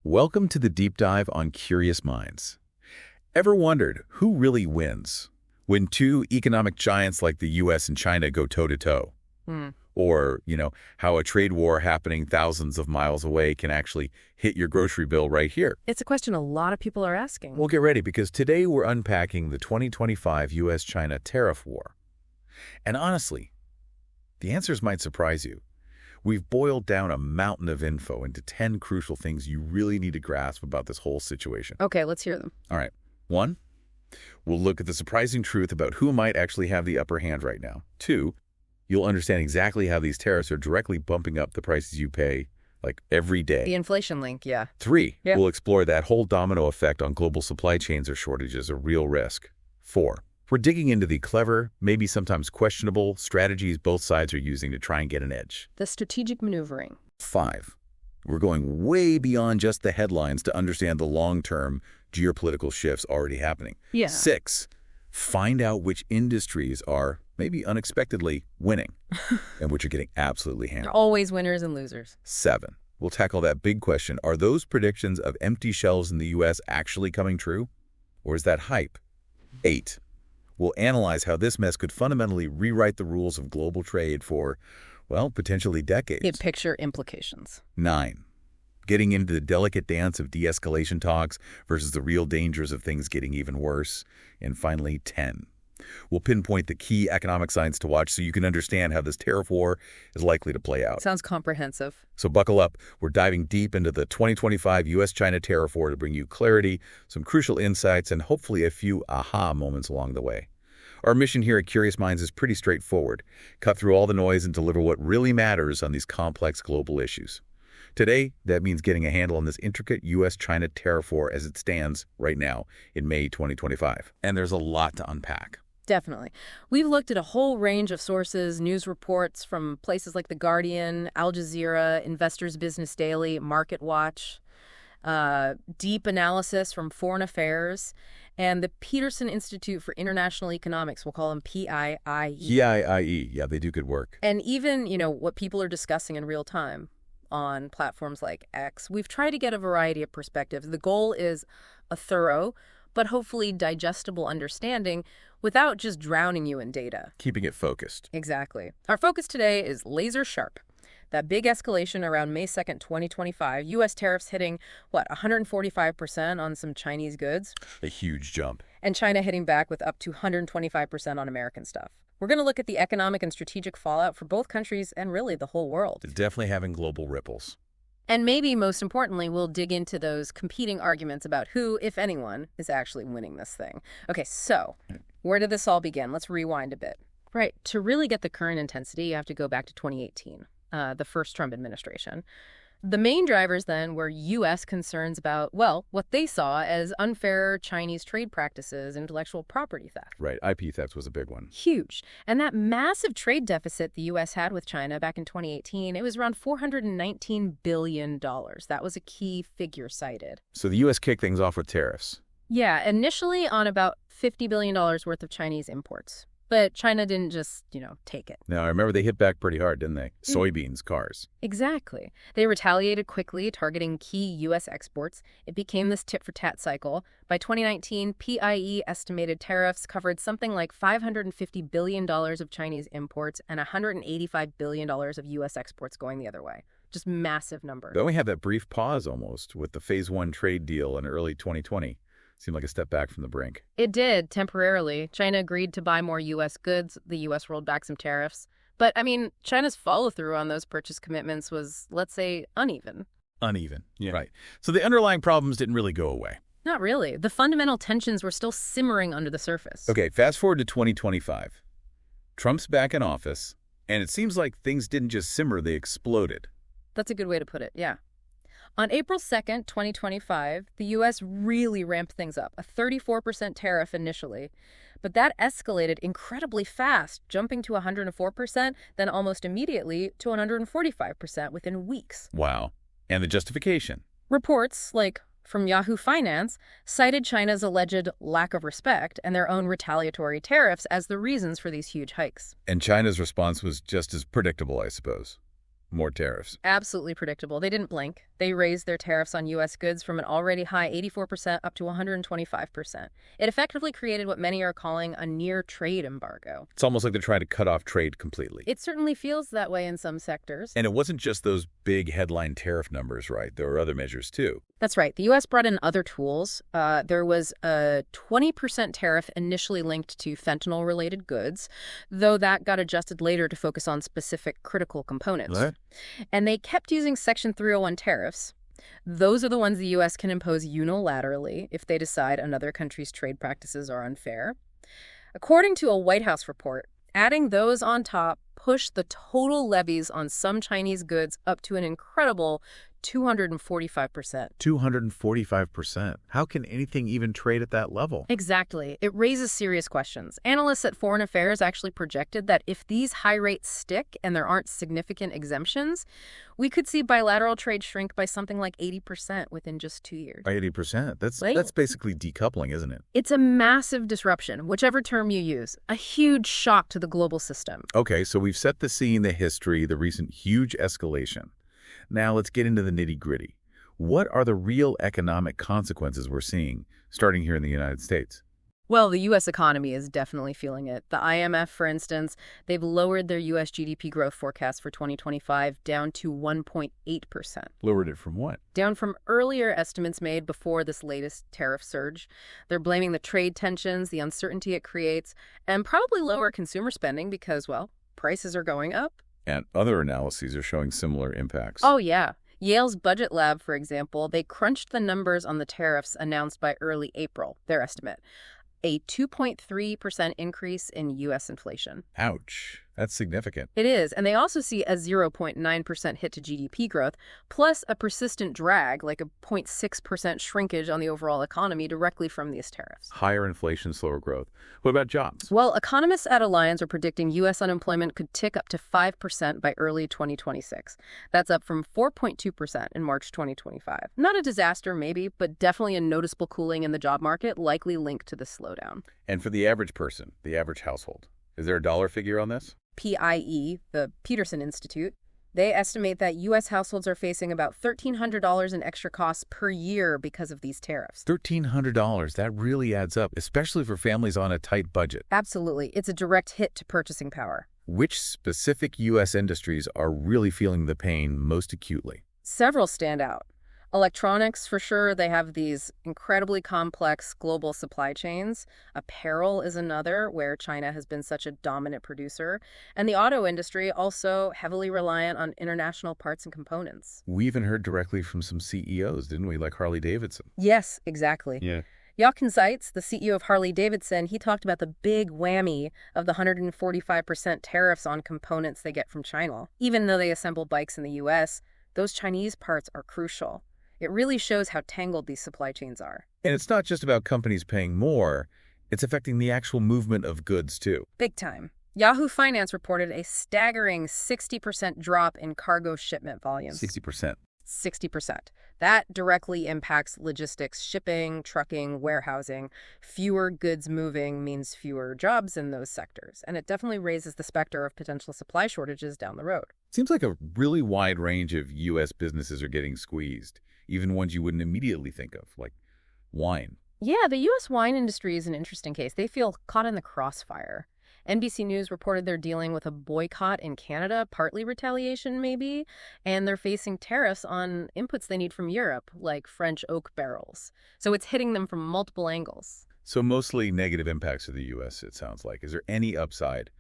Welcome to the deep dive on Curious Minds. Ever wondered who really wins when two economic giants like the U.S. and China go toe-to-toe? Or, how a trade war happening thousands of miles away can actually hit your grocery bill right here. It's a question a lot of people are asking. Well, get ready, because today we're unpacking the 2025 U.S.-China tariff war. And honestly, the answers might surprise you. We've boiled down a mountain of info into 10 crucial things you really need to grasp about this whole situation. Okay, let's hear them. All right. 1, we'll look at the surprising truth about who might actually have the upper hand right now. 2, you'll understand exactly how these tariffs are directly bumping up the prices you pay, like, every day. The inflation link, yeah. 3, we'll explore that whole domino effect on global supply chains or shortages, a real risk. 4, we're digging into the clever, maybe sometimes questionable, strategies both sides are using to try and get an edge. The strategic maneuvering. 5, we're going way beyond just the headlines to understand the long-term geopolitical shifts already happening. 6, find out which industries are, maybe unexpectedly, winning, and which are getting absolutely hammered. They're always winners and losers. 7, we'll tackle that big question. Are those predictions of empty shelves in the U.S. actually coming true? Or is that hype? 8, we'll analyze how this mess could fundamentally rewrite the rules of global trade for, well, potentially decades. Big picture implications. 9, getting into the delicate dance of de-escalation talks versus the real dangers of things getting even worse. And finally, 10, we'll pinpoint the key economic signs to watch so you can understand how this tariff war is likely to play out. Sounds comprehensive. So buckle up. We're diving deep into the 2025 U.S.-China tariff war to bring you clarity, some crucial insights, and hopefully a few aha moments along the way. Our mission here at Curious Minds is pretty straightforward. Cut through all the noise and deliver what really matters on these complex global issues. Today, that means getting a handle on this intricate U.S.-China tariff war as it stands right now in May 2025. And there's a lot to unpack. Definitely. We've looked at a whole range of sources, news reports from places like The Guardian, Al Jazeera, Investors Business Daily, Market Watch, deep analysis from Foreign Affairs, and the Peterson Institute for International Economics. We'll call them PIIE. PIIE. Yeah, they do good work. And even, what people are discussing in real time on platforms like X. We've tried to get a variety of perspectives. The goal is a thorough, but hopefully digestible understanding without just drowning you in data. Keeping it focused. Exactly. Our focus today is laser sharp. That big escalation around May 2nd, 2025, U.S. tariffs hitting, 145% on some Chinese goods? A huge jump. And China hitting back with up to 125% on American stuff. We're going to look at the economic and strategic fallout for both countries and really the whole world. It's definitely having global ripples. And maybe most importantly, we'll dig into those competing arguments about who, if anyone, is actually winning this thing. Okay, so where did this all begin? Let's rewind a bit. Right, to really get the current intensity, you have to go back to 2018, the first Trump administration. The main drivers then were U.S. concerns about, what they saw as unfair Chinese trade practices, intellectual property theft. Right. IP theft was a big one. Huge. And that massive trade deficit the U.S. had with China back in 2018, it was around $419 billion. That was a key figure cited. So the U.S. kicked things off with tariffs. Yeah, initially on about $50 billion worth of Chinese imports. But China didn't just, take it. Now, I remember they hit back pretty hard, didn't they? Soybeans, cars. Exactly. They retaliated quickly, targeting key U.S. exports. It became this tit-for-tat cycle. By 2019, PIE estimated tariffs covered something like $550 billion of Chinese imports and $185 billion of U.S. exports going the other way. Just massive number. Then we had that brief pause almost with the Phase 1 trade deal in early 2020. Seemed like a step back from the brink. It did, temporarily. China agreed to buy more U.S. goods. The U.S. rolled back some tariffs. But, China's follow-through on those purchase commitments was, let's say, uneven. Uneven, yeah. Right. So the underlying problems didn't really go away. Not really. The fundamental tensions were still simmering under the surface. Okay, fast forward to 2025. Trump's back in office, and it seems like things didn't just simmer, they exploded. That's a good way to put it, yeah. On April 2nd, 2025, the U.S. really ramped things up, a 34% tariff initially. But that escalated incredibly fast, jumping to 104%, then almost immediately to 145% within weeks. Wow. And the justification? Reports, like from Yahoo Finance, cited China's alleged lack of respect and their own retaliatory tariffs as the reasons for these huge hikes. And China's response was just as predictable, I suppose. More tariffs. Absolutely predictable. They didn't blink. They raised their tariffs on U.S. goods from an already high 84% up to 125%. It effectively created what many are calling a near-trade embargo. It's almost like they're trying to cut off trade completely. It certainly feels that way in some sectors. And it wasn't just those big headline tariff numbers, right? There were other measures, too. That's right. The U.S. brought in other tools. There was a 20% tariff initially linked to fentanyl-related goods, though that got adjusted later to focus on specific critical components. What? And they kept using Section 301 tariffs. Those are the ones the U.S. can impose unilaterally if they decide another country's trade practices are unfair. According to a White House report, adding those on top pushed the total levies on some Chinese goods up to an incredible 245%. 245%. How can anything even trade at that level? Exactly. It raises serious questions. Analysts at Foreign Affairs actually projected that if these high rates stick and there aren't significant exemptions, we could see bilateral trade shrink by something like 80% within just 2 years. By 80%? That's Right. basically decoupling, isn't it? It's a massive disruption, whichever term you use, a huge shock to the global system. Okay, so we've set the scene, the history, the recent huge escalation. Now let's get into the nitty-gritty. What are the real economic consequences we're seeing, starting here in the United States? Well, the U.S. economy is definitely feeling it. The IMF, for instance, they've lowered their U.S. GDP growth forecast for 2025 down to 1.8%. Lowered it from what? Down from earlier estimates made before this latest tariff surge. They're blaming the trade tensions, the uncertainty it creates, and probably lower consumer spending because, well, prices are going up. And other analyses are showing similar impacts. Oh, yeah. Yale's Budget Lab, for example, they crunched the numbers on the tariffs announced by early April, their estimate. A 2.3% increase in U.S. inflation. Ouch. That's significant. It is, and they also see a 0.9% hit to GDP growth, plus a persistent drag, like a 0.6% shrinkage on the overall economy directly from these tariffs. Higher inflation, slower growth. What about jobs? Well, economists at Alliance are predicting U.S. unemployment could tick up to 5% by early 2026. That's up from 4.2% in March 2025. Not a disaster, maybe, but definitely a noticeable cooling in the job market, likely linked to the slowdown. And for the average person, the average household, is there a dollar figure on this? PIE, the Peterson Institute, they estimate that U.S. households are facing about $1,300 in extra costs per year because of these tariffs. $1,300, that really adds up, especially for families on a tight budget. Absolutely. It's a direct hit to purchasing power. Which specific U.S. industries are really feeling the pain most acutely? Several stand out. Electronics, for sure, they have these incredibly complex global supply chains. Apparel is another, where China has been such a dominant producer. And the auto industry, also heavily reliant on international parts and components. We even heard directly from some CEOs, didn't we, like Harley Davidson? Yes, exactly. Yeah. Jochen Zeitz, the CEO of Harley Davidson, he talked about the big whammy of the 145% tariffs on components they get from China. Even though they assemble bikes in the U.S., those Chinese parts are crucial. It really shows how tangled these supply chains are. And it's not just about companies paying more, it's affecting the actual movement of goods, too. Big time. Yahoo Finance reported a staggering 60% drop in cargo shipment volumes. 60%. 60%. That directly impacts logistics, shipping, trucking, warehousing. Fewer goods moving means fewer jobs in those sectors. And it definitely raises the specter of potential supply shortages down the road. Seems like a really wide range of U.S. businesses are getting squeezed, even ones you wouldn't immediately think of, like wine. Yeah, the U.S. wine industry is an interesting case. They feel caught in the crossfire. NBC News reported they're dealing with a boycott in Canada, partly retaliation maybe, and they're facing tariffs on inputs they need from Europe, like French oak barrels. So it's hitting them from multiple angles. So mostly negative impacts to the U.S., it sounds like. Is there any upside,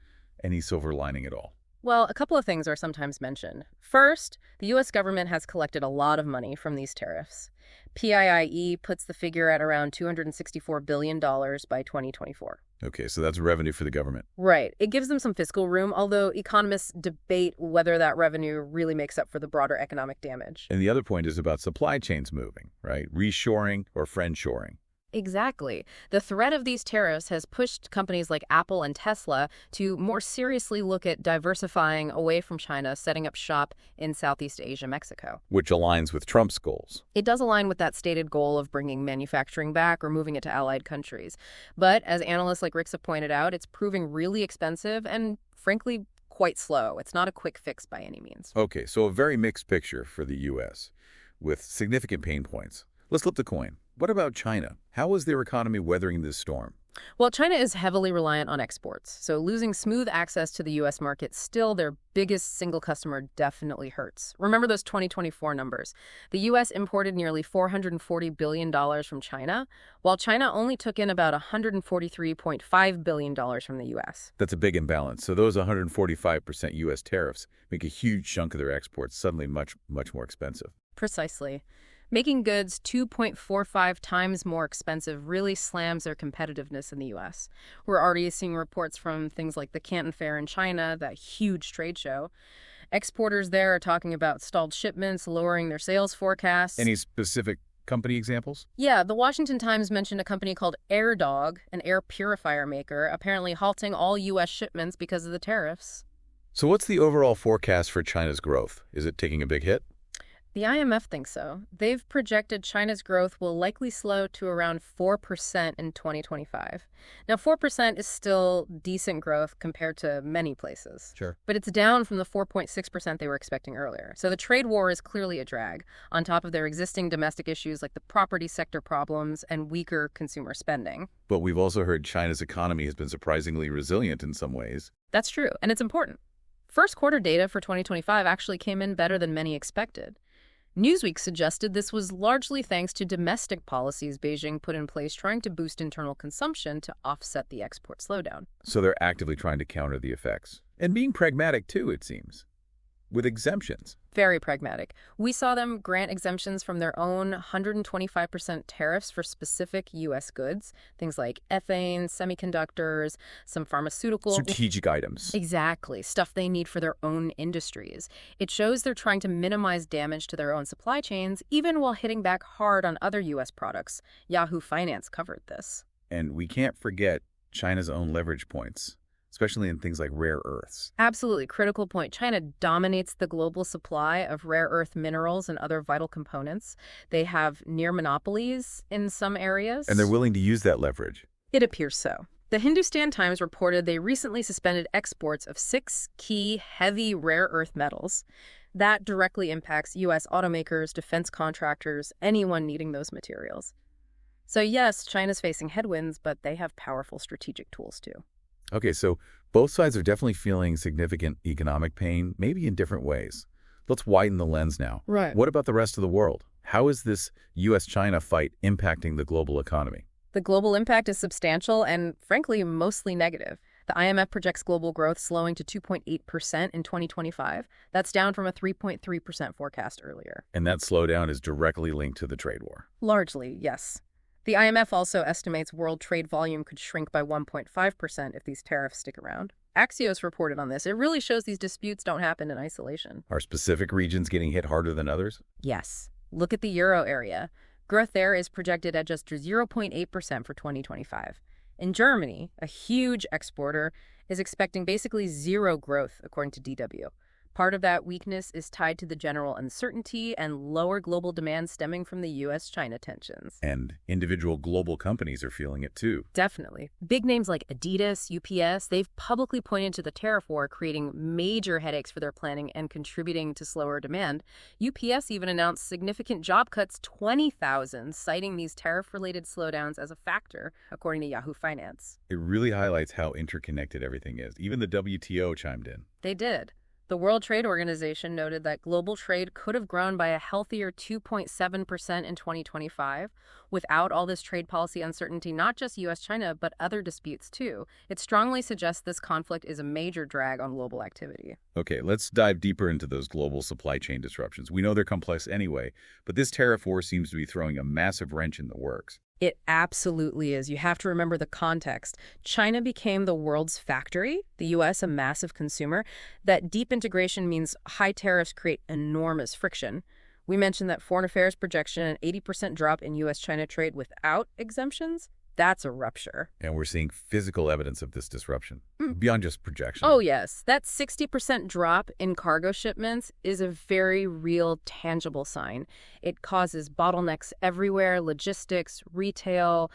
any silver lining at all? Well, a couple of things are sometimes mentioned. First, the U.S. government has collected a lot of money from these tariffs. PIIE puts the figure at around $264 billion by 2024. Okay, so that's revenue for the government. Right. It gives them some fiscal room, although economists debate whether that revenue really makes up for the broader economic damage. And the other point is about supply chains moving, right? Reshoring or friendshoring. Exactly. The threat of these tariffs has pushed companies like Apple and Tesla to more seriously look at diversifying away from China, setting up shop in Southeast Asia, Mexico. Which aligns with Trump's goals. It does align with that stated goal of bringing manufacturing back or moving it to allied countries. But as analysts like Rixa pointed out, it's proving really expensive and, frankly, quite slow. It's not a quick fix by any means. Okay, so a very mixed picture for the U.S. with significant pain points. Let's flip the coin. What about China? How is their economy weathering this storm? Well, China is heavily reliant on exports, so losing smooth access to the U.S. market, still their biggest single customer, definitely hurts. Remember those 2024 numbers. The U.S. imported nearly $440 billion from China, while China only took in about $143.5 billion from the U.S. That's a big imbalance. So those 145% U.S. tariffs make a huge chunk of their exports suddenly much, much more expensive. Precisely. Making goods 2.45 times more expensive really slams their competitiveness in the U.S. We're already seeing reports from things like the Canton Fair in China, that huge trade show. Exporters there are talking about stalled shipments, lowering their sales forecasts. Any specific company examples? Yeah, the Washington Times mentioned a company called AirDog, an air purifier maker, apparently halting all U.S. shipments because of the tariffs. So what's the overall forecast for China's growth? Is it taking a big hit? The IMF thinks so. They've projected China's growth will likely slow to around 4% in 2025. Now, 4% is still decent growth compared to many places. Sure. But it's down from the 4.6% they were expecting earlier. So the trade war is clearly a drag, on top of their existing domestic issues like the property sector problems and weaker consumer spending. But we've also heard China's economy has been surprisingly resilient in some ways. That's true, and it's important. First quarter data for 2025 actually came in better than many expected. Newsweek suggested this was largely thanks to domestic policies Beijing put in place trying to boost internal consumption to offset the export slowdown. So they're actively trying to counter the effects. And being pragmatic, too, it seems, with exemptions. Very pragmatic. We saw them grant exemptions from their own 125% tariffs for specific U.S. goods, things like ethane, semiconductors, some pharmaceutical... Strategic items. Exactly. Stuff they need for their own industries. It shows they're trying to minimize damage to their own supply chains, even while hitting back hard on other U.S. products. Yahoo Finance covered this. And we can't forget China's own leverage points, especially in things like rare earths. Absolutely. Critical point. China dominates the global supply of rare earth minerals and other vital components. They have near monopolies in some areas. And they're willing to use that leverage. It appears so. The Hindustan Times reported they recently suspended exports of 6 key heavy rare earth metals. That directly impacts U.S. automakers, defense contractors, anyone needing those materials. So yes, China's facing headwinds, but they have powerful strategic tools too. Okay, so both sides are definitely feeling significant economic pain, maybe in different ways. Let's widen the lens now. Right. What about the rest of the world? How is this U.S.-China fight impacting the global economy? The global impact is substantial and, frankly, mostly negative. The IMF projects global growth slowing to 2.8% in 2025. That's down from a 3.3% forecast earlier. And that slowdown is directly linked to the trade war. Largely, yes. The IMF also estimates world trade volume could shrink by 1.5% if these tariffs stick around. Axios reported on this. It really shows these disputes don't happen in isolation. Are specific regions getting hit harder than others? Yes. Look at the euro area. Growth there is projected at just 0.8% for 2025. In Germany, a huge exporter, is expecting basically zero growth, according to DW. Part of that weakness is tied to the general uncertainty and lower global demand stemming from the U.S.-China tensions. And individual global companies are feeling it too. Definitely. Big names like Adidas, UPS, they've publicly pointed to the tariff war creating major headaches for their planning and contributing to slower demand. UPS even announced significant job cuts, 20,000, citing these tariff-related slowdowns as a factor, according to Yahoo Finance. It really highlights how interconnected everything is. Even the WTO chimed in. They did. The World Trade Organization noted that global trade could have grown by a healthier 2.7% in 2025 without all this trade policy uncertainty, not just U.S.-China, but other disputes too. It strongly suggests this conflict is a major drag on global activity. Okay, let's dive deeper into those global supply chain disruptions. We know they're complex anyway, but this tariff war seems to be throwing a massive wrench in the works. It absolutely is. You have to remember the context. China became the world's factory, the U.S. a massive consumer. That deep integration means high tariffs create enormous friction. We mentioned that Foreign Affairs projection an 80% drop in U.S.-China trade without exemptions. That's a rupture. And we're seeing physical evidence of this disruption, beyond just projection. Oh, yes. That 60% drop in cargo shipments is a very real, tangible sign. It causes bottlenecks everywhere, logistics, retail.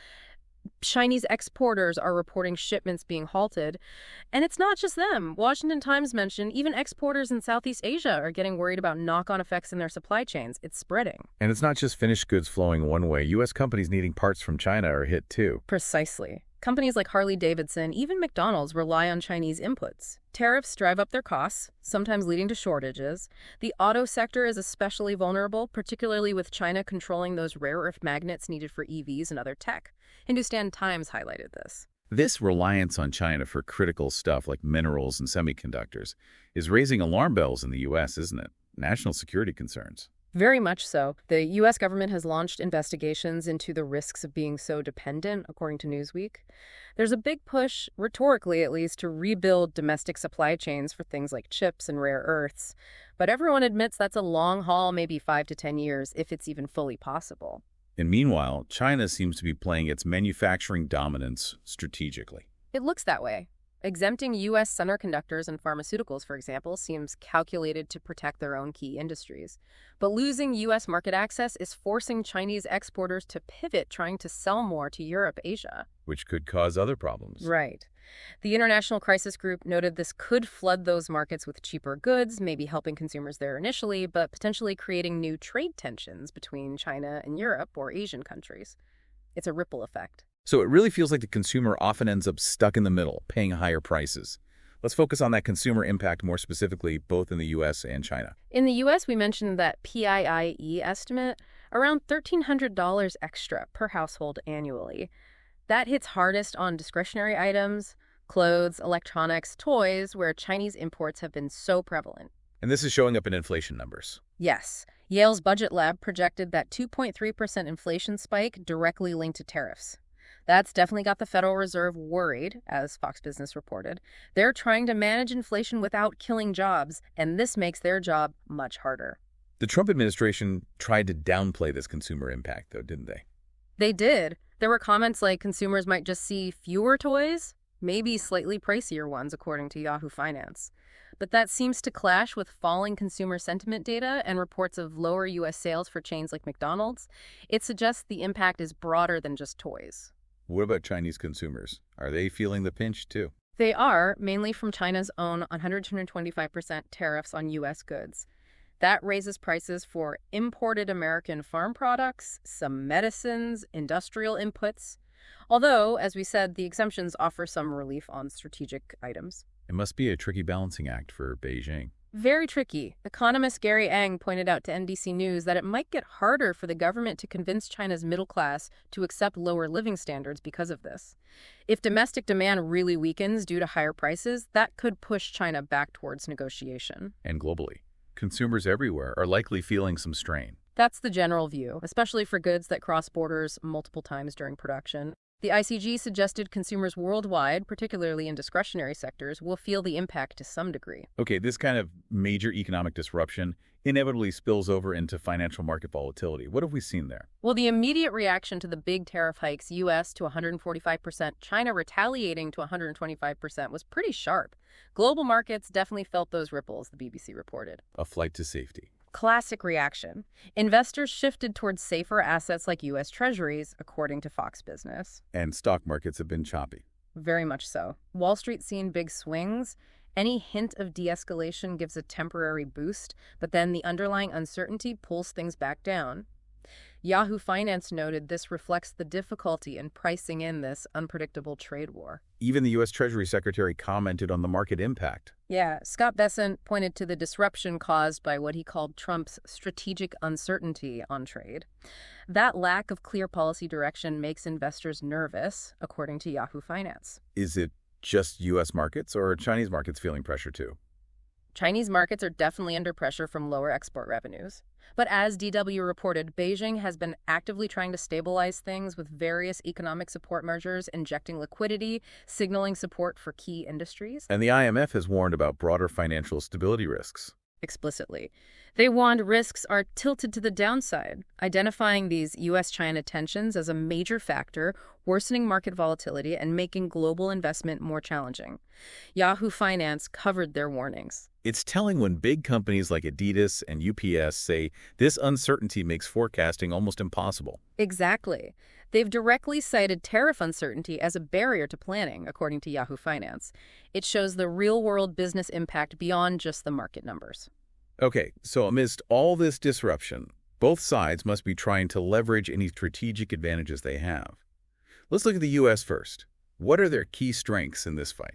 Chinese exporters are reporting shipments being halted. And it's not just them. Washington Times mentioned even exporters in Southeast Asia are getting worried about knock-on effects in their supply chains. It's spreading. And it's not just finished goods flowing one way. U.S. companies needing parts from China are hit too. Precisely. Companies like Harley-Davidson, even McDonald's, rely on Chinese inputs. Tariffs drive up their costs, sometimes leading to shortages. The auto sector is especially vulnerable, particularly with China controlling those rare earth magnets needed for EVs and other tech. Hindustan Times highlighted this. This reliance on China for critical stuff like minerals and semiconductors is raising alarm bells in the U.S., isn't it? National security concerns. Very much so. The U.S. government has launched investigations into the risks of being so dependent, according to Newsweek. There's a big push, rhetorically at least, to rebuild domestic supply chains for things like chips and rare earths. But everyone admits that's a long haul, maybe 5 to 10 years, if it's even fully possible. And meanwhile, China seems to be playing its manufacturing dominance strategically. It looks that way. Exempting U.S. semiconductors and pharmaceuticals, for example, seems calculated to protect their own key industries. But losing U.S. market access is forcing Chinese exporters to pivot, trying to sell more to Europe, Asia. Which could cause other problems. Right. The International Crisis Group noted this could flood those markets with cheaper goods, maybe helping consumers there initially, but potentially creating new trade tensions between China and Europe or Asian countries. It's a ripple effect. So it really feels like the consumer often ends up stuck in the middle, paying higher prices. Let's focus on that consumer impact more specifically, both in the U.S. and China. In the U.S., we mentioned that PIIE estimate, around $1,300 extra per household annually. That hits hardest on discretionary items, clothes, electronics, toys, where Chinese imports have been so prevalent. And this is showing up in inflation numbers. Yes. Yale's Budget Lab projected that 2.3% inflation spike directly linked to tariffs. That's definitely got the Federal Reserve worried, as Fox Business reported. They're trying to manage inflation without killing jobs, and this makes their job much harder. The Trump administration tried to downplay this consumer impact, though, didn't they? They did. There were comments like consumers might just see fewer toys, maybe slightly pricier ones, according to Yahoo Finance. But that seems to clash with falling consumer sentiment data and reports of lower U.S. sales for chains like McDonald's. It suggests the impact is broader than just toys. What about Chinese consumers? Are they feeling the pinch, too? They are, mainly from China's own 125% tariffs on U.S. goods. That raises prices for imported American farm products, some medicines, industrial inputs. Although, as we said, the exemptions offer some relief on strategic items. It must be a tricky balancing act for Beijing. Very tricky. Economist Gary Ng pointed out to NBC News that it might get harder for the government to convince China's middle class to accept lower living standards because of this. If domestic demand really weakens due to higher prices, that could push China back towards negotiation. And globally, consumers everywhere are likely feeling some strain. That's the general view, especially for goods that cross borders multiple times during production. The ICG suggested consumers worldwide, particularly in discretionary sectors, will feel the impact to some degree. Okay, this kind of major economic disruption inevitably spills over into financial market volatility. What have we seen there? Well, the immediate reaction to the big tariff hikes, U.S. to 145%, China retaliating to 125%, was pretty sharp. Global markets definitely felt those ripples, the BBC reported. A flight to safety. Classic reaction. Investors shifted towards safer assets like U.S. Treasuries, according to Fox Business. And stock markets have been choppy. Very much so. Wall Street seen big swings. Any hint of de-escalation gives a temporary boost, but then the underlying uncertainty pulls things back down. Yahoo Finance noted this reflects the difficulty in pricing in this unpredictable trade war. Even the U.S. Treasury Secretary commented on the market impact. Yeah, Scott Bessent pointed to the disruption caused by what he called Trump's strategic uncertainty on trade. That lack of clear policy direction makes investors nervous, according to Yahoo Finance. Is it just U.S. markets or are Chinese markets feeling pressure too? Chinese markets are definitely under pressure from lower export revenues. But as DW reported, Beijing has been actively trying to stabilize things with various economic support measures, injecting liquidity, signaling support for key industries. And the IMF has warned about broader financial stability risks. Explicitly. They warned risks are tilted to the downside, identifying these U.S.-China tensions as a major factor, worsening market volatility and making global investment more challenging. Yahoo Finance covered their warnings. It's telling when big companies like Adidas and UPS say this uncertainty makes forecasting almost impossible. Exactly. They've directly cited tariff uncertainty as a barrier to planning, according to Yahoo Finance. It shows the real-world business impact beyond just the market numbers. Okay, so amidst all this disruption, both sides must be trying to leverage any strategic advantages they have. Let's look at the U.S. first. What are their key strengths in this fight?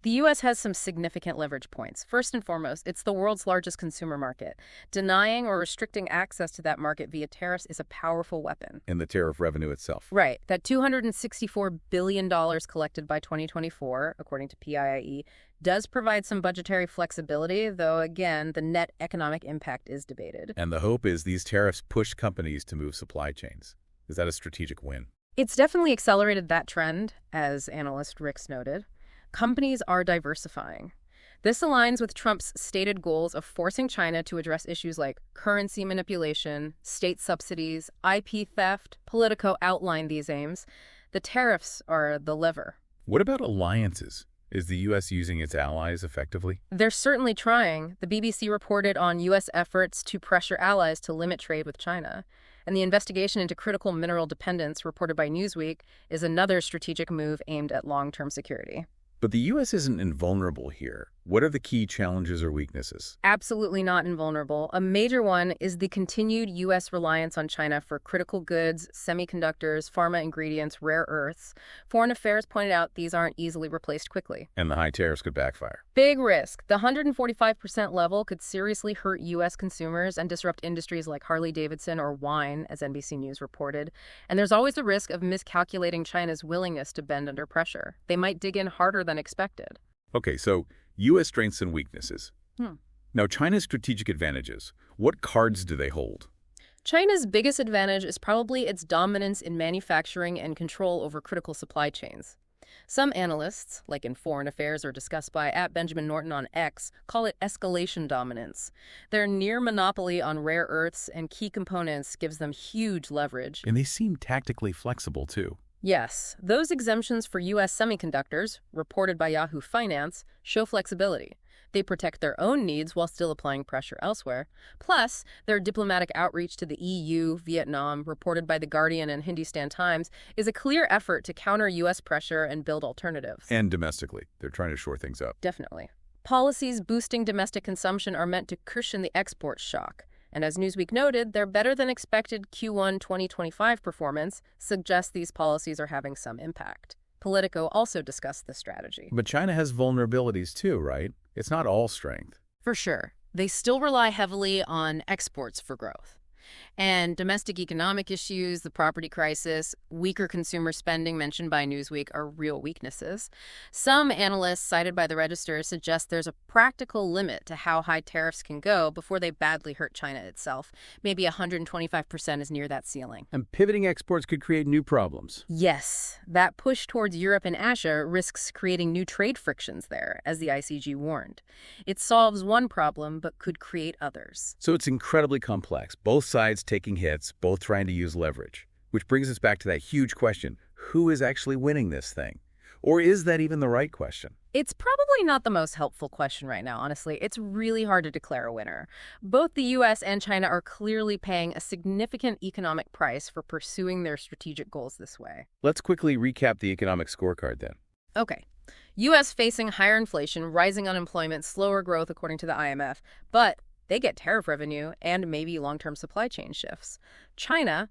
The U.S. has some significant leverage points. First and foremost, it's the world's largest consumer market. Denying or restricting access to that market via tariffs is a powerful weapon. And the tariff revenue itself. Right. That $264 billion collected by 2024, according to PIIE, does provide some budgetary flexibility, though, again, the net economic impact is debated. And the hope is these tariffs push companies to move supply chains. Is that a strategic win? It's definitely accelerated that trend, as analyst Ricks noted. Companies are diversifying. This aligns with Trump's stated goals of forcing China to address issues like currency manipulation, state subsidies, IP theft. Politico outlined these aims. The tariffs are the lever. What about alliances? Is the U.S. using its allies effectively? They're certainly trying. The BBC reported on U.S. efforts to pressure allies to limit trade with China. And the investigation into critical mineral dependence, reported by Newsweek, is another strategic move aimed at long-term security. But the U.S. isn't invulnerable here. What are the key challenges or weaknesses? Absolutely not invulnerable. A major one is the continued U.S. reliance on China for critical goods, semiconductors, pharma ingredients, rare earths. Foreign Affairs pointed out these aren't easily replaced quickly. And the high tariffs could backfire. Big risk. The 145% level could seriously hurt U.S. consumers and disrupt industries like Harley-Davidson or wine, as NBC News reported. And there's always the risk of miscalculating China's willingness to bend under pressure. They might dig in harder than expected. Okay, so U.S. strengths and weaknesses. Now, China's strategic advantages. What cards do they hold? China's biggest advantage is probably its dominance in manufacturing and control over critical supply chains. Some analysts, like in Foreign Affairs or discussed by @Benjamin Norton on X, call it escalation dominance. Their near monopoly on rare earths and key components gives them huge leverage. And they seem tactically flexible, too. Yes, those exemptions for U.S. semiconductors, reported by Yahoo Finance, show flexibility. They protect their own needs while still applying pressure elsewhere. Plus, their diplomatic outreach to the EU, Vietnam, reported by The Guardian and Hindustan Times, is a clear effort to counter U.S. pressure and build alternatives. And domestically, they're trying to shore things up. Definitely. Policies boosting domestic consumption are meant to cushion the export shock. And as Newsweek noted, their better-than-expected Q1 2025 performance suggests these policies are having some impact. Politico also discussed this strategy. But China has vulnerabilities too, right? It's not all strength. For sure. They still rely heavily on exports for growth. And domestic economic issues, the property crisis, weaker consumer spending mentioned by Newsweek are real weaknesses. Some analysts cited by the Register suggest there's a practical limit to how high tariffs can go before they badly hurt China itself. Maybe 125% is near that ceiling. And pivoting exports could create new problems. Yes, that push towards Europe and Asia risks creating new trade frictions there, as the ICG warned. It solves one problem, but could create others. So it's incredibly complex. Both sides taking hits, both trying to use leverage. Which brings us back to that huge question, who is actually winning this thing? Or is that even the right question? It's probably not the most helpful question right now, honestly. It's really hard to declare a winner. Both the U.S. and China are clearly paying a significant economic price for pursuing their strategic goals this way. Let's quickly recap the economic scorecard then. Okay. U.S. facing higher inflation, rising unemployment, slower growth according to the IMF, but they get tariff revenue and maybe long-term supply chain shifts. China,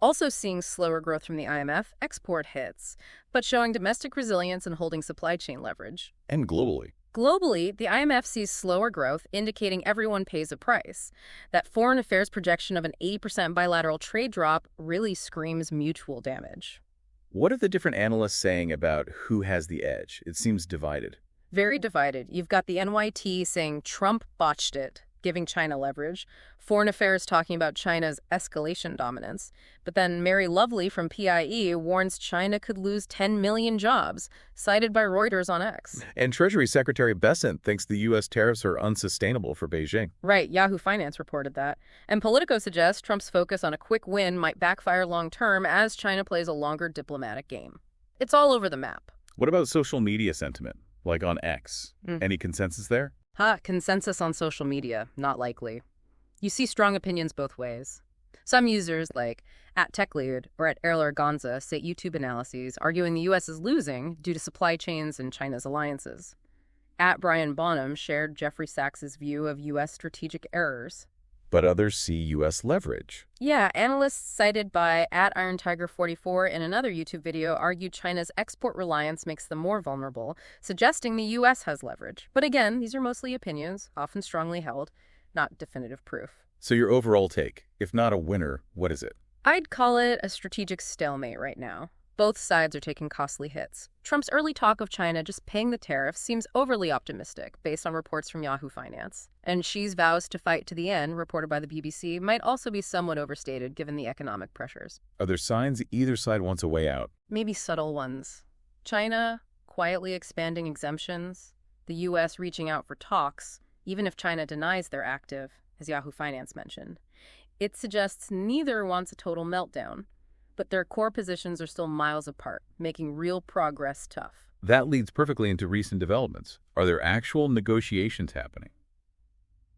also seeing slower growth from the IMF, export hits, but showing domestic resilience and holding supply chain leverage. And globally. Globally, the IMF sees slower growth, indicating everyone pays a price. That Foreign Affairs projection of an 80% bilateral trade drop really screams mutual damage. What are the different analysts saying about who has the edge? It seems divided. Very divided. You've got the NYT saying Trump botched it. giving China leverage. Foreign Affairs talking about China's escalation dominance. But then Mary Lovely from PIE warns China could lose 10 million jobs, cited by Reuters on X. And Treasury Secretary Bessent thinks the U.S. tariffs are unsustainable for Beijing. Right, Yahoo Finance reported that. And Politico suggests Trump's focus on a quick win might backfire long-term as China plays a longer diplomatic game. It's all over the map. What about social media sentiment, like on X? Any consensus there? Consensus on social media, not likely. You see strong opinions both ways. Some users, like @TechLead or @Erlargonza, cite YouTube analyses arguing the U.S. is losing due to supply chains and China's alliances. @Brian Bonham shared Jeffrey Sachs's view of U.S. strategic errors. But others see U.S. leverage. Yeah, analysts cited by @IronTiger44 in another YouTube video argued China's export reliance makes them more vulnerable, suggesting the U.S. has leverage. But again, these are mostly opinions, often strongly held, not definitive proof. So your overall take, if not a winner, what is it? I'd call it a strategic stalemate right now. Both sides are taking costly hits. Trump's early talk of China just paying the tariffs seems overly optimistic, based on reports from Yahoo Finance. And Xi's vows to fight to the end, reported by the BBC, might also be somewhat overstated given the economic pressures. Are there signs either side wants a way out? Maybe subtle ones. China quietly expanding exemptions, the U.S. reaching out for talks, even if China denies they're active, as Yahoo Finance mentioned. It suggests neither wants a total meltdown, but their core positions are still miles apart, making real progress tough. That leads perfectly into recent developments. Are there actual negotiations happening?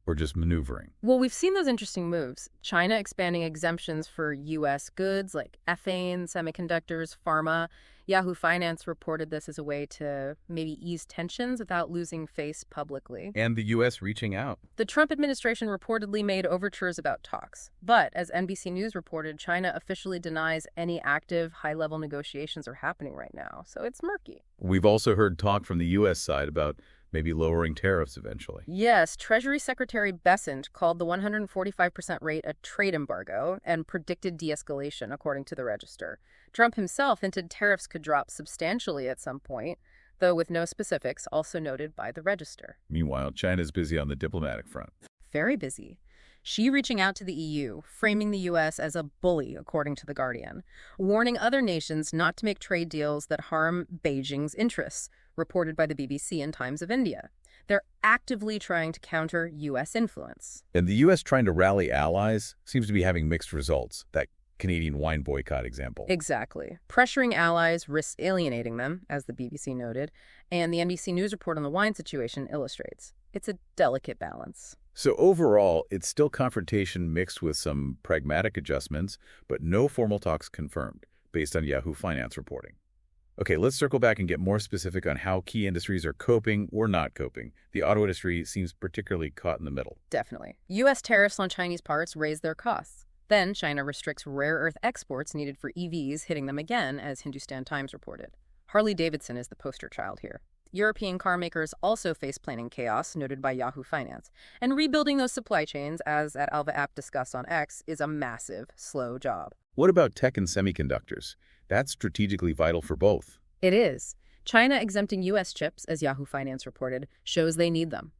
Or just maneuvering? Well, we've seen those interesting moves. China expanding exemptions for U.S. goods like ethane, semiconductors, pharma. Yahoo Finance reported this as a way to maybe ease tensions without losing face publicly. And the U.S. reaching out. The Trump administration reportedly made overtures about talks. But as NBC News reported, China officially denies any active, high-level negotiations are happening right now. So it's murky. We've also heard talk from the U.S. side about maybe lowering tariffs eventually. Yes, Treasury Secretary Bessent called the 145% rate a trade embargo and predicted de-escalation, according to the Register. Trump himself hinted tariffs could drop substantially at some point, though with no specifics, also noted by the Register. Meanwhile, China's busy on the diplomatic front. Very busy. Xi reaching out to the EU, framing the U.S. as a bully, according to The Guardian, warning other nations not to make trade deals that harm Beijing's interests, reported by the BBC and Times of India. They're actively trying to counter U.S. influence. And the U.S. trying to rally allies seems to be having mixed results. That Canadian wine boycott example. Exactly. Pressuring allies risks alienating them, as the BBC noted, and the NBC News report on the wine situation illustrates. It's a delicate balance. So overall, it's still confrontation mixed with some pragmatic adjustments, but no formal talks confirmed, based on Yahoo Finance reporting. Okay, let's circle back and get more specific on how key industries are coping or not coping. The auto industry seems particularly caught in the middle. Definitely. U.S. tariffs on Chinese parts raise their costs. Then China restricts rare earth exports needed for EVs, hitting them again, as Hindustan Times reported. Harley-Davidson is the poster child here. European car makers also face planning chaos, noted by Yahoo Finance. And rebuilding those supply chains, as @Alva App discussed on X, is a massive, slow job. What about tech and semiconductors? That's strategically vital for both. It is. China exempting U.S. chips, as Yahoo Finance reported, shows they need them.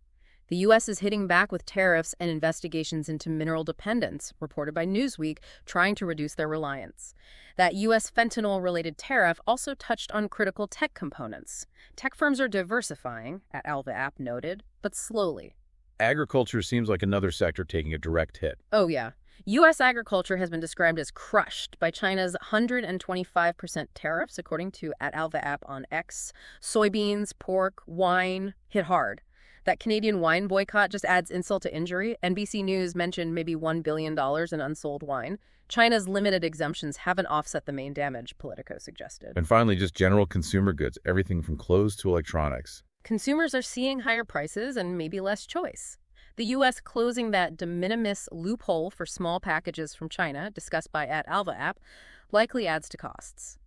The U.S. is hitting back with tariffs and investigations into mineral dependence, reported by Newsweek, trying to reduce their reliance. That U.S. fentanyl-related tariff also touched on critical tech components. Tech firms are diversifying, @Alva App noted, but slowly. Agriculture seems like another sector taking a direct hit. Oh, yeah. U.S. agriculture has been described as crushed by China's 125% tariffs, according to @Alva App on X. Soybeans, pork, wine hit hard. That Canadian wine boycott just adds insult to injury. NBC News mentioned maybe $1 billion in unsold wine. China's limited exemptions haven't offset the main damage, Politico suggested. And finally, just general consumer goods, everything from clothes to electronics. Consumers are seeing higher prices and maybe less choice. The U.S. closing that de minimis loophole for small packages from China, discussed by @Alva App, likely adds to costs.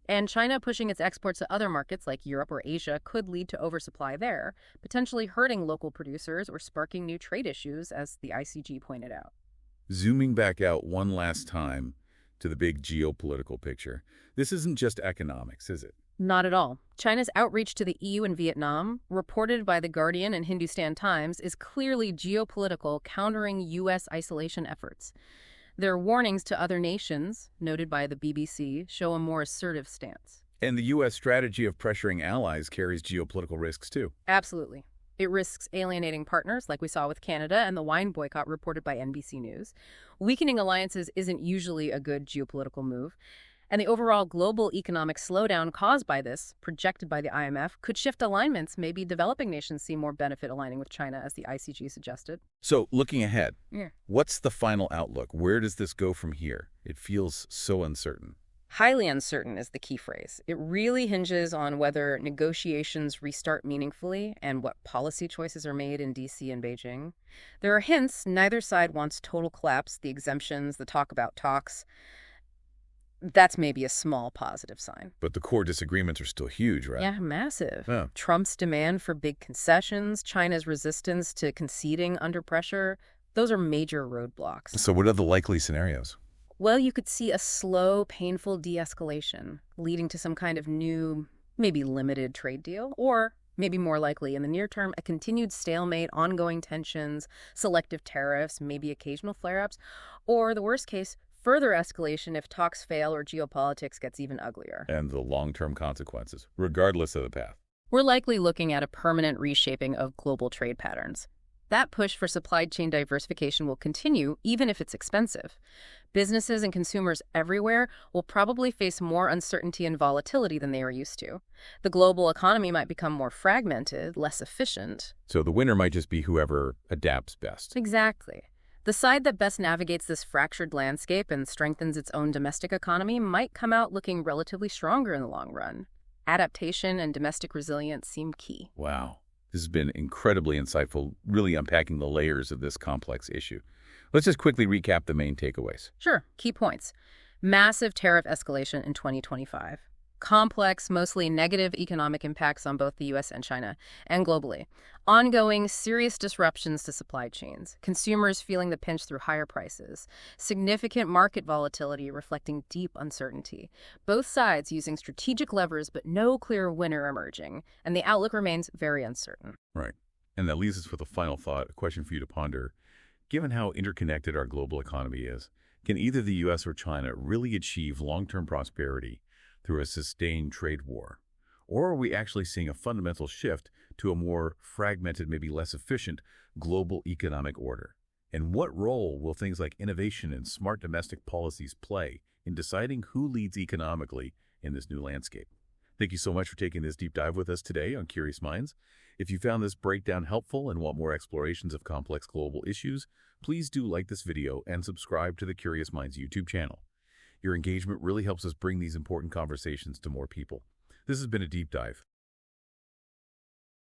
And China pushing its exports to other markets like Europe or Asia could lead to oversupply there, potentially hurting local producers or sparking new trade issues, as the ICG pointed out. Zooming back out one last time, to the big geopolitical picture. This isn't just economics, is it? Not at all. China's outreach to the EU and Vietnam, reported by The Guardian and Hindustan Times, is clearly geopolitical, countering U.S. isolation efforts. Their warnings to other nations, noted by the BBC, show a more assertive stance. And the U.S. strategy of pressuring allies carries geopolitical risks, too. Absolutely. It risks alienating partners, like we saw with Canada and the wine boycott reported by NBC News. Weakening alliances isn't usually a good geopolitical move. And the overall global economic slowdown caused by this, projected by the IMF, could shift alignments. Maybe developing nations see more benefit aligning with China, as the ICG suggested. So, looking ahead, Yeah. What's the final outlook? Where does this go from here? It feels so uncertain. Highly uncertain is the key phrase. It really hinges on whether negotiations restart meaningfully and what policy choices are made in D.C. and Beijing. There are hints neither side wants total collapse, the exemptions, the talk about talks. That's maybe a small positive sign. But the core disagreements are still huge, right? Yeah, massive. Yeah. Trump's demand for big concessions, China's resistance to conceding under pressure, those are major roadblocks. So what are the likely scenarios? Well, you could see a slow, painful de-escalation, leading to some kind of new, maybe limited trade deal, or maybe more likely in the near term, a continued stalemate, ongoing tensions, selective tariffs, maybe occasional flare-ups, or the worst case, further escalation if talks fail or geopolitics gets even uglier. And the long-term consequences, regardless of the path. We're likely looking at a permanent reshaping of global trade patterns. That push for supply chain diversification will continue, even if it's expensive. Businesses and consumers everywhere will probably face more uncertainty and volatility than they are used to. The global economy might become more fragmented, less efficient. So the winner might just be whoever adapts best. Exactly. The side that best navigates this fractured landscape and strengthens its own domestic economy might come out looking relatively stronger in the long run. Adaptation and domestic resilience seem key. Wow. This has been incredibly insightful, really unpacking the layers of this complex issue. Let's just quickly recap the main takeaways. Sure. Key points. Massive tariff escalation in 2025. Complex, mostly negative economic impacts on both the U.S. and China, and globally. Ongoing, serious disruptions to supply chains. Consumers feeling the pinch through higher prices. Significant market volatility reflecting deep uncertainty. Both sides using strategic levers, but no clear winner emerging. And the outlook remains very uncertain. Right. And that leaves us with a final thought, a question for you to ponder. Given how interconnected our global economy is, can either the U.S. or China really achieve long-term prosperity through a sustained trade war? Or are we actually seeing a fundamental shift to a more fragmented, maybe less efficient global economic order? And what role will things like innovation and smart domestic policies play in deciding who leads economically in this new landscape? Thank you so much for taking this deep dive with us today on Curious Minds. If you found this breakdown helpful and want more explorations of complex global issues, please do like this video and subscribe to the Curious Minds YouTube channel. Your engagement really helps us bring these important conversations to more people. This has been a deep dive.